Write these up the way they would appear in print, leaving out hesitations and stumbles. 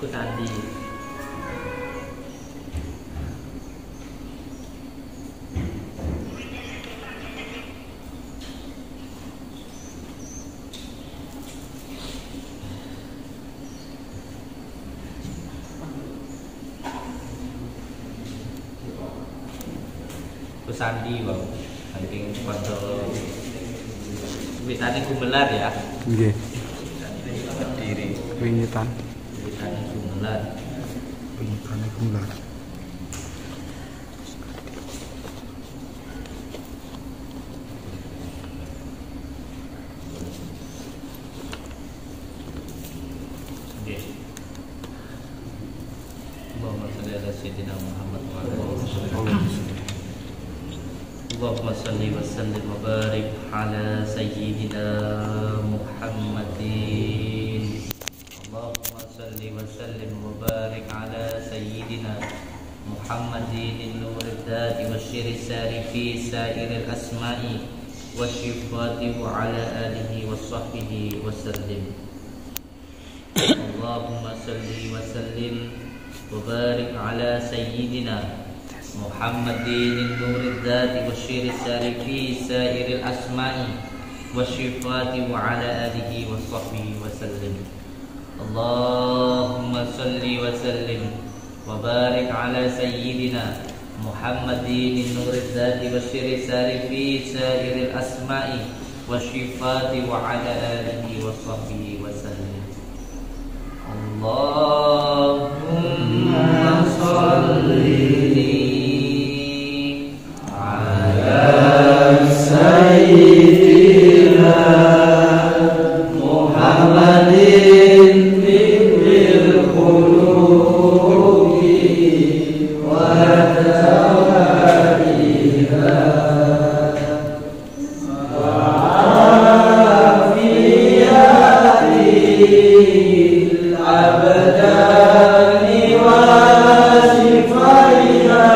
Kusandi. Kusandi bang, saking pada wiwitannya gumelar ya. Nggih. Berdiri. Wingitan. Wiwitannya gumelar. Wingitane gumelar. Oke. Allahumma shalli ala sayyidina Muhammad wa ala alihi wasallam. Allahumma salli wa sallim wa barik ala sayyidina Muhammadin. Allahumma salli wa sallim wa barik ala sayyidina Muhammadin nuril dhati wa syirri sari fi sairil asma'i wa syifati wa ala alihi wa sahbihi wa sallim. Allahumma salli wa sallim wa barik ala sayyidina Muhammadin nuril dhati wa syirri sari fi sairil asma'i wa syifati wa ala alihi wa sahbihi wa sallim. Allahumma salli wa sallim wa barik ala sayyidina Muhammadin nuril dhati wa syirri sari fi sairil asma'i wa syifati wa ala alihi wa sahbihi wa sallim. Allahumma salli Sayyidina Muhammadin bil qulubi wa dawaiha wa afiyatil abdani wa shifaiha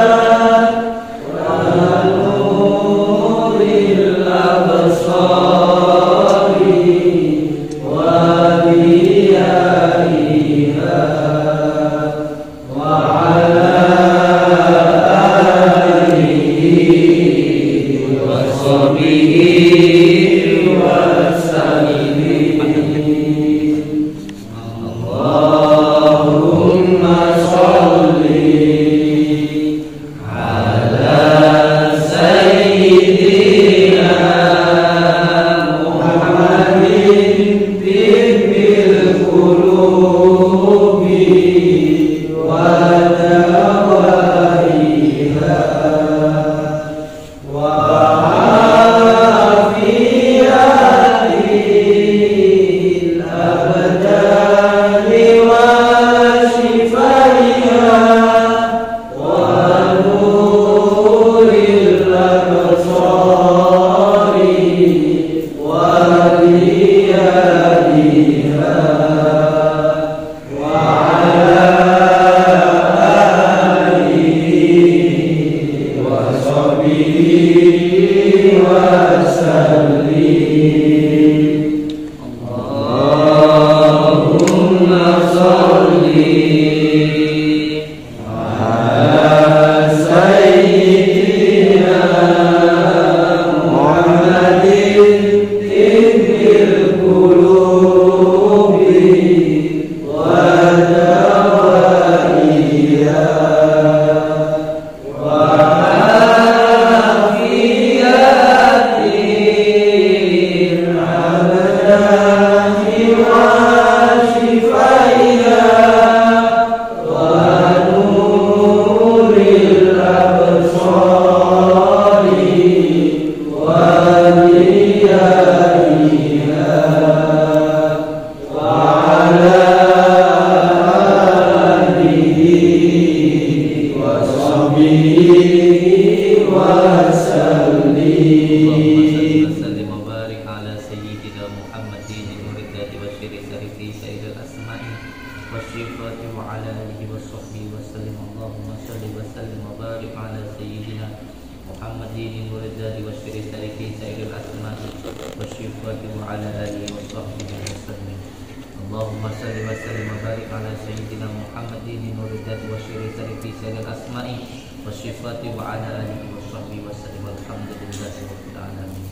Allahumma salli wa sallim wa barik ala sayyidina Muhammadin nurul dzati wa syirri fi sirril asma'i wa sifati wa ala alihi wa sahbihi wa sallam alhamdulillahi rabbil alamin.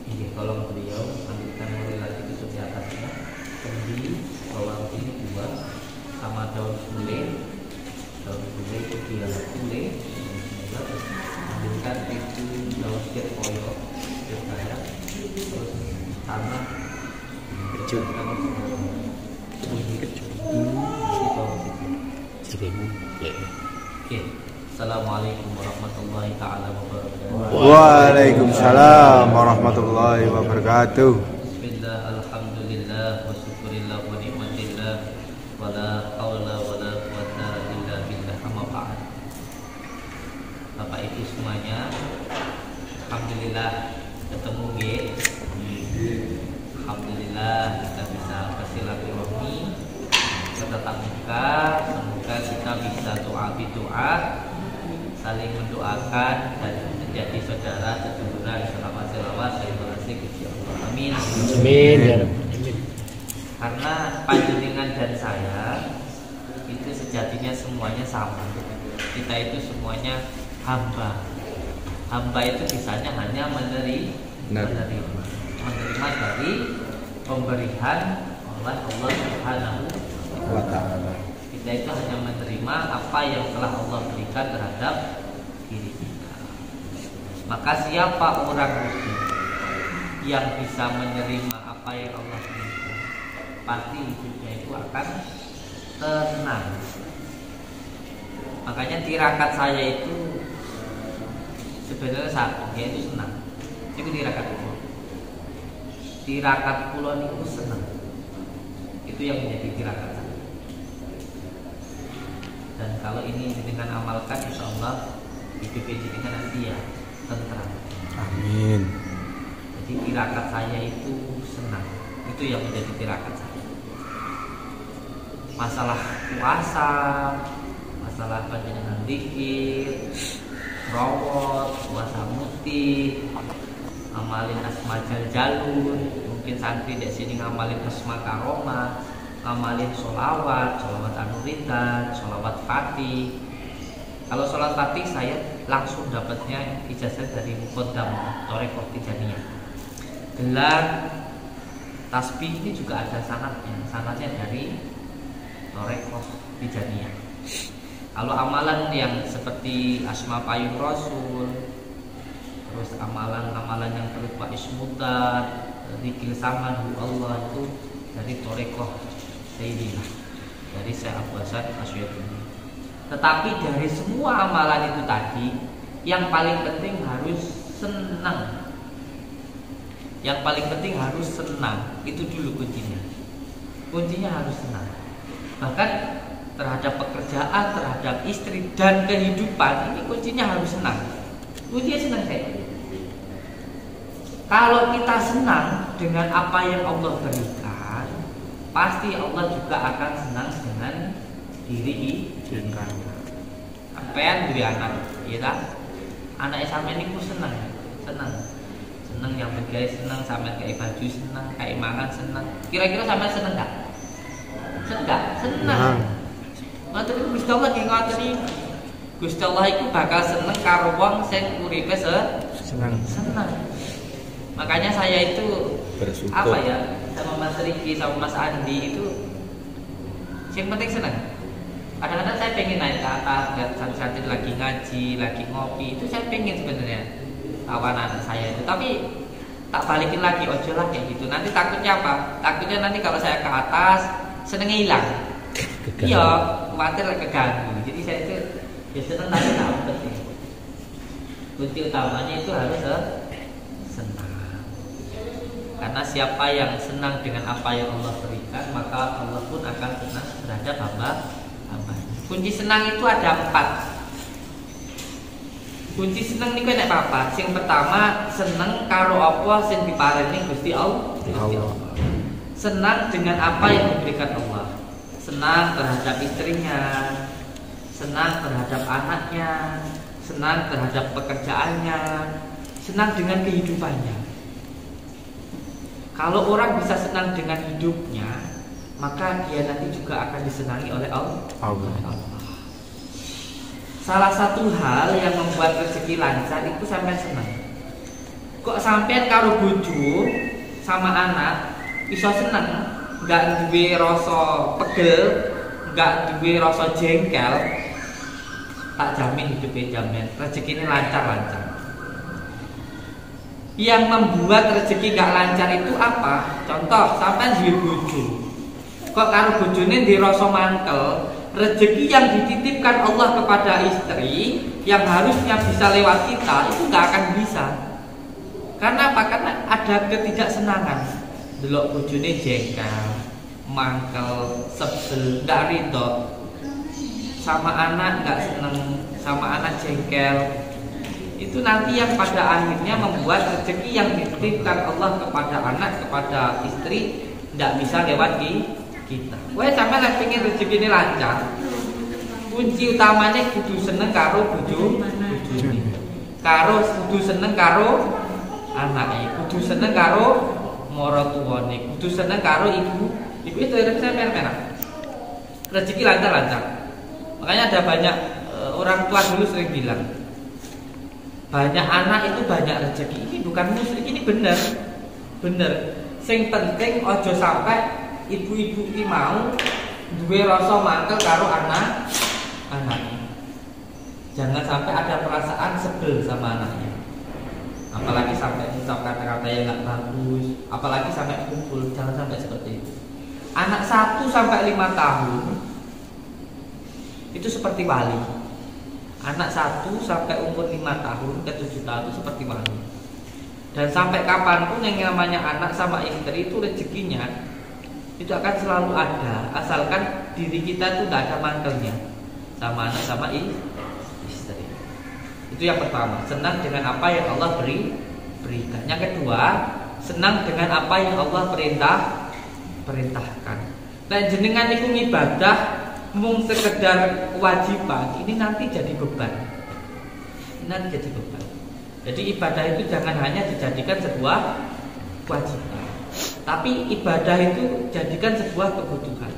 Ini tolong beliau ambilkan lagi itu di atasnya, kemudian bawah ini dua sama daun gulai itu dia gulai, ambilkan itu daun koyo, terus tanah kecil Oke. Assalamualaikum warahmatullahi taala wabarakatuh. Waalaikumsalam warahmatullahi wabarakatuh. Bismillah, alhamdulillah, wa syukurillah wa ni'matillah, wa la hawla wa la quwata illa billah, amma ba'd. Bapak Ibu semuanya, alhamdulillah ketemu nggih. Alhamdulillah kita bisa bersilaturahmi, bertatap muka. Semoga kita bisa doa saling mendoakan dan menjadi saudara sedulur selawat terima kasih kepada Allah. Amin. Amin ya Rabbi. Karena panjenengan dan saya itu sejatinya semuanya sama. Kita itu semuanya hamba. Hamba itu bisanya hanya menerima dari pemberian oleh Allah Subhanahu Wa ta'ala. Kita itu hanya menerima apa yang telah Allah berikan terhadap diri kita. Maka siapa orang yang bisa menerima apa yang Allah berikan, pasti hidupnya itu akan tenang. Makanya tirakat saya itu sebenarnya satu, yaitu senang. Itu tirakat itu. Tirakat kulon itu senang. Itu yang menjadi tirakat saya. Dan kalau ini dengan amalkan, insya Allah hidup dengan nanti ya tentram. Amin. Jadi tirakat saya itu senang. Itu yang menjadi tirakat saya. Masalah puasa, masalah panjenengan zikir, rawat, puasa muti, amalin asma jalur, mungkin santri di sini ngamalin asma karomah, ngamalin sholawat anuritan, sholawat fatih. Kalau sholawat fatih saya langsung dapatnya ijazah dari Muqaddam Thariqah Tijaniyah. Gelar tasbih ini juga ada sanadnya dari Thariqah Tijaniyah. Kalau amalan yang seperti asma payung Rasul, terus amalan-amalan yang berupa ismutat, zikir saman Allah itu dari Thariqah Sayyidina, dari Syekh Abu Hasan Asy'ari. Tetapi dari semua amalan itu tadi, yang paling penting harus senang. Yang paling penting harus senang. Itu dulu kuncinya. Kuncinya harus senang. Bahkan terhadap pekerjaan, terhadap istri dan kehidupan, ini kuncinya harus senang. Kuncinya senang saya. Kalau kita senang dengan apa yang Allah berikan, pasti Allah juga akan senang dengan diri kita. Sampean duwe anak, ya ta? Anake sampean niku seneng yang bergaya seneng, sampean kayak baju seneng, kayak makan seneng. Kira-kira sampean seneng enggak? Seneng. Ngoten niku Gusti Allah nggih ngoten niku. Gusti Allah iku bakal seneng karo wong sing uripe seneng. Makanya saya itu bersyukur. Apa ya, sama Mas Riki, sama Mas Andi itu yang penting senang. Kadang-kadang saya pengen naik ke atas, lihat santri-santri lagi ngaji, lagi ngopi, itu saya pengen sebenarnya kawan anak saya itu. Tapi tak balikin lagi, ojo lah kayak gitu. Nanti takutnya apa? Takutnya nanti kalau saya ke atas senengnya hilang. Iya, khawatir keganggu. Jadi saya itu ya seneng tapi tak penting. Kunci utamanya itu harus senang. Karena siapa yang senang dengan apa yang Allah berikan, maka Allah pun akan senang terhadap hamba. Kunci senang itu ada 4. Kunci senang niku nek apa? Sing pertama seneng karo apa sing diparingi Gusti Allah. Senang dengan apa yang diberikan Allah. Senang terhadap istrinya, senang terhadap anaknya, senang terhadap pekerjaannya, senang dengan kehidupannya. Kalau orang bisa senang dengan hidupnya, maka dia nanti juga akan disenangi oleh Allah. Salah satu hal yang membuat rezeki lancar itu sampai senang. Kok sampean karo bojo sama anak bisa seneng, nggak duwe rasa pegel, nggak duwe rasa jengkel, tak jamin hidupnya jamin rezeki ini lancar-lancar. Yang membuat rezeki gak lancar itu apa? Contoh, sampean duwe bojo, kok karo bojone ndek rasa mangkel, rezeki yang dititipkan Allah kepada istri yang harusnya bisa lewat kita itu gak akan bisa. Karena apa? Karena ada ketidaksenangan. Delok bojone jengkel, mangkel, sebel, gak ridho. Sama anak gak seneng, sama anak jengkel. Itu nanti yang pada akhirnya membuat rezeki yang dititipkan Allah kepada anak, kepada istri tidak bisa lewat di kita. Wah, sampai lagi pengen rezeki ini lancar, kunci utamanya kudu seneng karo bojo, karo kudu seneng karo anaknya, kudu seneng karo maratuwane, kudu seneng karo ibu itu rezeki merah. Rezeki lancar. Makanya ada banyak orang tua dulu sering bilang, banyak anak itu banyak rezeki. Ini bukan musyrik, ini bener. Sing penting ojo sampai ibu-ibu ini mau duwe rasa mangkel karo anaknya. Jangan sampai ada perasaan sebel sama anaknya. Apalagi sampai ucap kata-kata yang nggak bagus, apalagi sampai kumpul, jangan sampai seperti itu. Anak 1 sampai 5 tahun itu seperti wali. Anak 1 sampai umur 5 tahun ke 7 tahun itu seperti wali. Dan sampai kapanpun yang namanya anak sama istri itu rezekinya itu akan selalu ada, asalkan diri kita itu tidak ada mangkelnya sama anak sama istri. Itu yang pertama, senang dengan apa yang Allah berikan. Yang kedua, senang dengan apa yang Allah perintahkan. Dan jenengan itu ibadah mung sekedar kewajiban, ini nanti jadi beban. Jadi ibadah itu jangan hanya dijadikan sebuah kewajiban, tapi ibadah itu jadikan sebuah kebutuhan.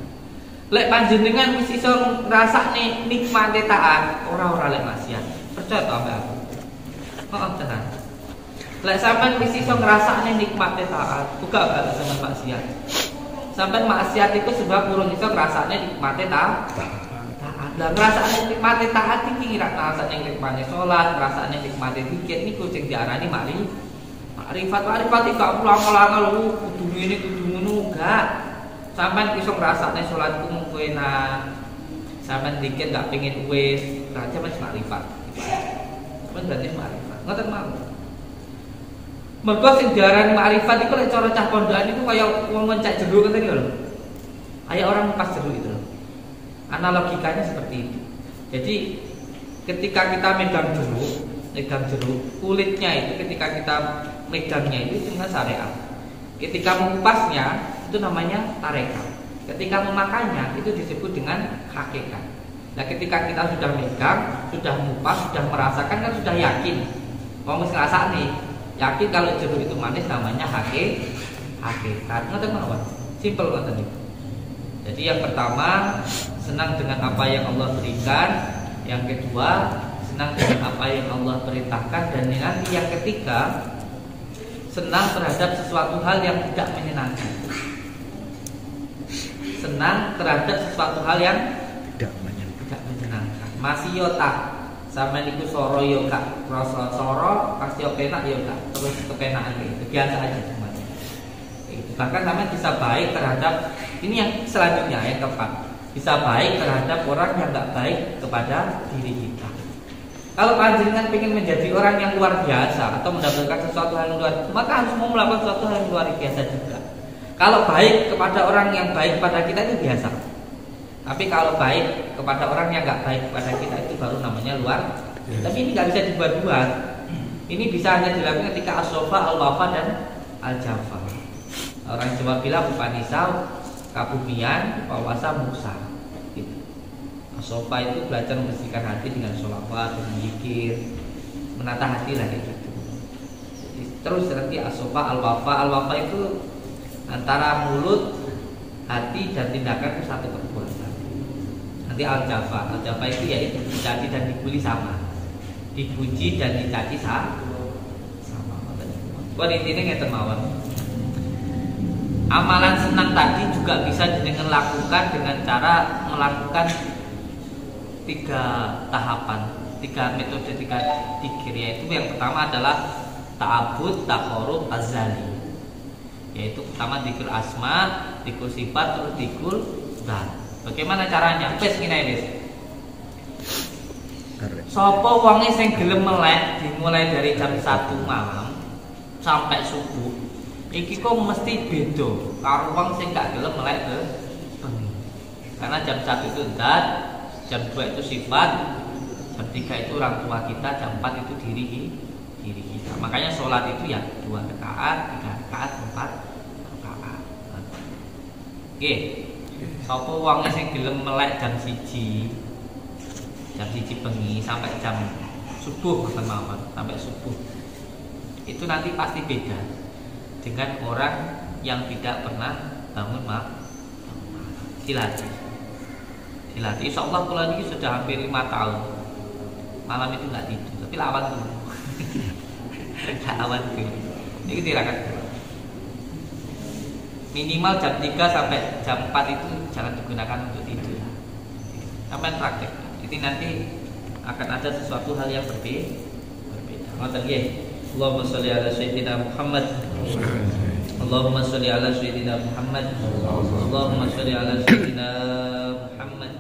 Lek panjenengan wis iso ngrasakne nikmate taat, ora lek maksiat. Percaya to ambek aku. Tenan. Lek sampean wis iso ngrasakne nikmate taat, buka gak sampean maksiat. Sampai maksiat itu sebab urung iso ngrasakne nikmate taat. Lah ngrasakne nikmate taat iki kira ngrasakne nikmate salat, ngrasakne nikmate zikir niku sing diarani makrifat. Makrifat iki gak ulang-ulang lho, kudu ngene kudu ngono gak. Sampeyan iso ngrasakne salatku mung enak. Sampeyan zikir gak pengin wis, berarti makrifat. Sampeyan berarti makrifat. Ngoten mawon. Mergo sing diarani makrifat iku lek cara cah pondokan iku kaya wong mencak jeruk ngene lho. Kayak orang pas jeruk itu loh. Analogikanya seperti itu. Jadi ketika kita megang jeruk, kulitnya itu ketika kita megangnya itu dengan syariat. Ketika mengupasnya itu namanya tarekat. Ketika memakannya itu disebut dengan hakikat. Nah, ketika kita sudah megang, sudah mengupas, sudah merasakan kan sudah yakin. Wong wis ngrasakne, yakin kalau jeruk itu manis namanya hakikat. Ngoten mawon. Simpel ngoten niku. Jadi yang pertama, senang dengan apa yang Allah berikan. Yang kedua, senang dengan apa yang Allah perintahkan. Dan nanti yang ketiga, senang terhadap sesuatu hal yang tidak menyenangkan. Senang terhadap sesuatu hal yang tidak menyenangkan. Masih yota sama niku soro yo kak, rasa soro pasti penak yo kak, terus kepenaan gitu, biasa aja semuanya. Bahkan sampai bisa baik terhadap ini yang selanjutnya yang keempat, bisa baik terhadap orang yang tidak baik kepada diri kita. Kalau panjenengan ingin menjadi orang yang luar biasa atau mendapatkan sesuatu hal yang luar biasa, maka harus mau melakukan sesuatu hal yang luar biasa juga. Kalau baik kepada orang yang baik pada kita itu biasa. Tapi kalau baik kepada orang yang nggak baik kepada kita itu baru namanya luar. Tapi ini nggak bisa dibuat-buat. Ini bisa hanya dilakukan ketika as-sofa, al-wafa dan al-jafa. Orang Jawa bilang upanisau, kabumian, upawasa, muksa. Gitu. As-sofa itu belajar membersihkan hati dengan sholawat, dengan zikir, menata hati lah gitu. Terus nanti as-sofa, al-wafa itu Antara mulut, hati dan tindakan itu satu perbuatan. Nanti al-jafa itu yaitu dicaci dan dibuli sama, dipuji dan dicaci sama. Buat intinya ngeten mawon. Amalan senang tadi juga bisa dengan lakukan dengan cara melakukan 3 tahapan, 3 metode, 3 zikir, yaitu yang pertama adalah ta'abud, taqarrub, azali. Yaitu pertama zikir asma, zikir sifat, terus zikir zat. Bagaimana caranya? Wis ngene wis. Sapa wonge sing gelem melek dimulai dari jam 1 malam sampai subuh, iki kok mesti beda karo wong sing gak gelem melek ke bengi. Karena jam 1 itu zat, jam 2 itu sifat, jam 3 itu orang tua kita, jam 4 itu diri kita. Makanya sholat itu ya 2 rakaat, 3 rakaat, 4 rakaat. Oke. Sapa wong sing gelem melek jam 1 bengi sampai jam subuh mawon, sampai subuh. Itu nanti pasti beda dengan orang yang tidak pernah bangun malam. Dilatih. Insyaallah kalau ini sudah hampir 5 tahun. Malam itu nggak tidur, tapi lawan dulu. Lawan dulu. Ini tirakat. Minimal jam 3 sampai jam 4 itu jangan digunakan untuk tidur. Sampai praktek. Jadi nanti akan ada sesuatu hal yang berbeda. Ngoten nggih. Allahumma sholli ala sayyidina Muhammad. Allahumma sholli ala sayyidina Muhammad. Allahumma sholli ala sayyidina Muhammad.